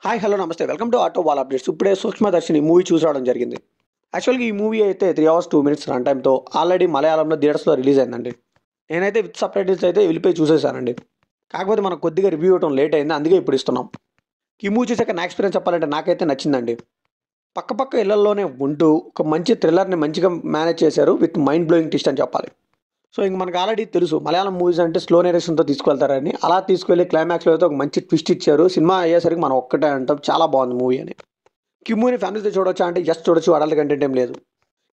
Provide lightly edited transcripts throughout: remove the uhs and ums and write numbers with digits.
Hi hello నమస్తే welcome to auto wall updates. ఇప్పుడే సూక్ష్మదర్శిని movie చూసి రావడం జరిగింది. యాక్చువల్గా ఈ మూవీ అయితే 3 అవర్స్ 2 మినిట్స్ రన్ టైంతో ఆల్రెడీ మలయాళంలో థియేటర్స్లో రిలీజ్ అయిందండి. నేనైతే విత్ సబ్‌టైటిల్స్ అయితే వెళ్ళిపోయి చూసేసానండి. కాకపోతే మనకు కొద్దిగా రివ్యూ ఇవ్వడం లేట్ అయింది, అందుకే ఇప్పుడు ఇస్తున్నాం. ఈ మూవీ చూసాక నా ఎక్స్పీరియన్స్ చెప్పాలంటే నాకైతే నచ్చిందండి. పక్క ఇళ్లలోనే ఉంటూ ఒక మంచి థ్రిల్లర్ని మంచిగా మేనేజ్ చేశారు విత్ మైండ్ బ్లోయింగ్ ట్విస్ట్ అని చెప్పాలి. సో ఇంక మనకు ఆల్రెడీ తెలుసు మలయాళం మూవీస్ అంటే స్లో నేరేషన్తో తీసుకెళ్తారని. అలా తీసుకెళ్లి క్లైమాక్స్లో అయితే ఒక మంచి ట్విస్ట్ ఇచ్చారు. సినిమా అయ్యేసరికి మనం ఒక్కటే అంటాం చాలా బాగుంది మూవీ అని. ఈ మూవీని ఫ్యామిలీతో చూడొచ్చా అంటే జస్ట్ చూడొచ్చు, అడల్ట్ కంటెంట్ ఏం లేదు.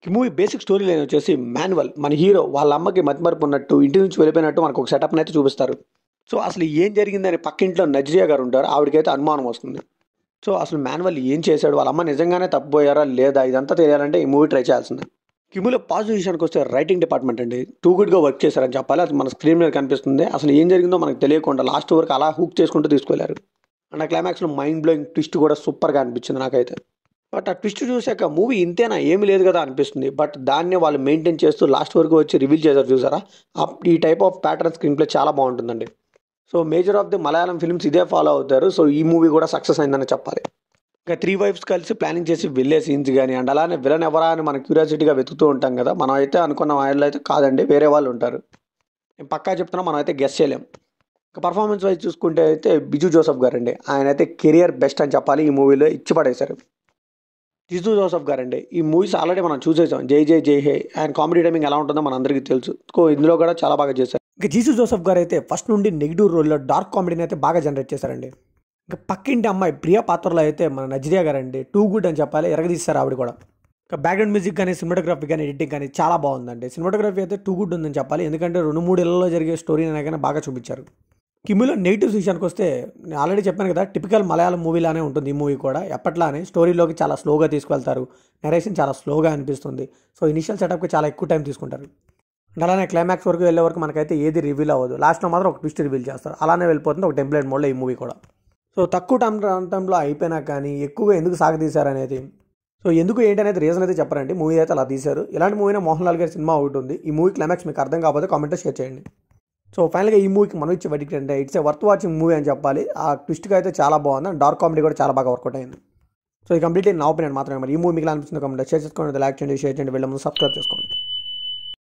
ఈ మూవీ బేసిక్ స్టోరీ లైన్ వచ్చేసి మాన్యువల్ మన హీరో వాళ్ళ అమ్మకి మతిమరుపు ఉన్నట్టు ఇంటి నుంచి వెళ్ళిపోయినట్టు మనకు ఒక సెటప్ని అయితే చూపిస్తారు. సో అసలు ఏం జరిగిందని పక్కింట్లో నజ్రియా గారు ఉంటారు, ఆవిడకైతే అనుమానం వస్తుంది. సో అసలు మాన్యువల్ ఏం చేశాడు, వాళ్ళ అమ్మ నిజంగానే తప్పిపోయారా లేదా, ఇదంతా తెలియాలంటే ఈ మూవీ ట్రై చేయాల్సిందే. కిమ్ములో పాజిటివ్ విషయానికి వస్తే రైటింగ్ డిపార్ట్మెంట్ అండి టూ గుడ్గా వర్క్ చేశారని చెప్పాలి. అది మన స్క్రీన్ మీద కనిపిస్తుంది. అసలు ఏం జరిగిందో మనకు తెలియకుండా లాస్ట్ వరకు అలా హుక్ చేసుకుంటూ తీసుకెళ్లారు. అండ్ ఆ క్లైమాక్స్లో మైండ్ బ్లోయింగ్ ట్విస్ట్ కూడా సూపర్గా అనిపించింది నాకైతే. బట్ ఆ ట్విస్ట్ చూసాక మూవీ ఇంతేనా ఏమీ లేదు కదా అనిపిస్తుంది. బట్ దాన్ని వాళ్ళు మెయింటైన్ చేస్తూ లాస్ట్ వరకు వచ్చి రివీల్ చేశారు చూసారా. ఈ type of pattern screen play చాలా బాగుంటుందండి. So major of the Malayalam films ఇదే ఫాలో అవుతారు. సో ఈ మూవీ కూడా సక్సెస్ అయిందని చెప్పాలి. ఇంకా 3 వైఫ్స్ కలిసి ప్లానింగ్ చేసి వెళ్ళే సీన్స్ కానీ అండ్ అలానే విలన్ ఎవరా అని మనం క్యూరియాసిటీగా వెతుకుతూ ఉంటాం కదా. మనం అయితే అనుకున్న వాళ్ళు అయితే కాదండి, వేరే వాళ్ళు ఉంటారు. నేను పక్కా చెప్తున్నా, మనం అయితే గెస్ చేయలేం. ఇంకా పర్ఫార్మెన్స్ వైజ్ చూసుకుంటే అయితే బిజు జోసెఫ్ గారండి, ఆయన అయితే కెరియర్ బెస్ట్ అని చెప్పాలి. ఈ మూవీలో ఇచ్చి పడేశారు. బిజు జోసెఫ్ గారండి ఈ మూవీస్ ఆల్రెడీ మనం చూసేసాం. జై జై జై హే, ఆయన కామెడీ టైమింగ్ ఎలా ఉంటుందో మన అందరికీ తెలుసు. ఇందులో కూడా చాలా బాగా చేశారు. ఇంకా జీసు జోసెఫ్ గారు అయితే ఫస్ట్ నుండి నెగిటివ్ రోల్లో డార్క్ కామెడీని అయితే బాగా జనరేట్ చేశారండి. ఇంకా పక్కింటి అమ్మాయి ప్రియా పాత్రలో అయితే మన నజ్రియా గారండి టూ గుడ్ అని చెప్పాలి, ఎరగదీస్తారు ఆవిడ కూడా. ఇంకా బ్యాక్గ్రౌండ్ మ్యూజిక్ కానీ సినిమాటోగ్రఫీ కానీ ఎడిటింగ్ కానీ చాలా బాగుందండి. సినిమాటోగ్రఫీ అయితే టూ గుడ్ ఉందని చెప్పాలి, ఎందుకంటే 2-3 ఇళ్లలో జరిగే స్టోరీని అయినా బాగా చూపించారు. కిమ్ములో నెగిటివ్స్ విషయానికి వస్తే నేను ఆల్రెడీ చెప్పాను కదా, టిపికల్ మలయాళం మూవీలానే ఉంటుంది ఈ మూవీ కూడా. ఎప్పట్లానే స్టోరీలోకి చాలా స్లోగా తీసుకెళ్తారు, నరేషన్ చాలా స్లోగా అనిపిస్తుంది. సో ఇనిషియల్ సెటప్కి చాలా ఎక్కువ టైం తీసుకుంటారు. అలానే క్లైమాక్స్ వరకు వెళ్ళే వరకు మనకైతే ఏది రివీల్ అవ్వదు. లాస్ట్లో మాత్రం ఒక ట్విస్ట్ రివీల్ చేస్తారు. అలానే వెళ్ళిపోతుంది ఒక టెంప్లెట్ మోడ్లో ఈ మూవీ కూడా. సో తక్కువ టైంలో అయిపోయినా కానీ ఎక్కువగా ఎందుకు సాగతీశారు అనేది, సో ఎందుకు ఏంటి అనేది రీజన్ అయితే చెప్పరండి. మూవీ అయితే అలా తీశారు. ఇలాంటి మూవీనే మోహన్ లాల్ గారి సినిమా ఒకటి ఉంది. ఈ మూవీ క్లైమాక్స్ మీకు అర్థం కాకపోతే కామెంట్లో షేర్ చేయండి. సో ఫైనల్గా ఈ మూవీకి మనం ఇచ్చే వెడిక్ట్ అంటే it's a worth watching movie అని చెప్పాలి. ఆ ట్విస్ట్గా అయితే చాలా బాగుంది. డార్క్ కామెడీ కూడా చాలా బాగా వర్కౌట్ అయింది. సో ఈ కంప్లీట్లీ నా ఒపీనియన్ మాత్రమే. మరి ఈ మూవీ మీకు అనిపిస్తుంది కామెంట్లో షేర్ చేసుకోండి, లైక్ చేయండి, షేర్ చేయండి, వెళ్ళే ముందు సబ్స్క్రైబ్ చేసుకోండి.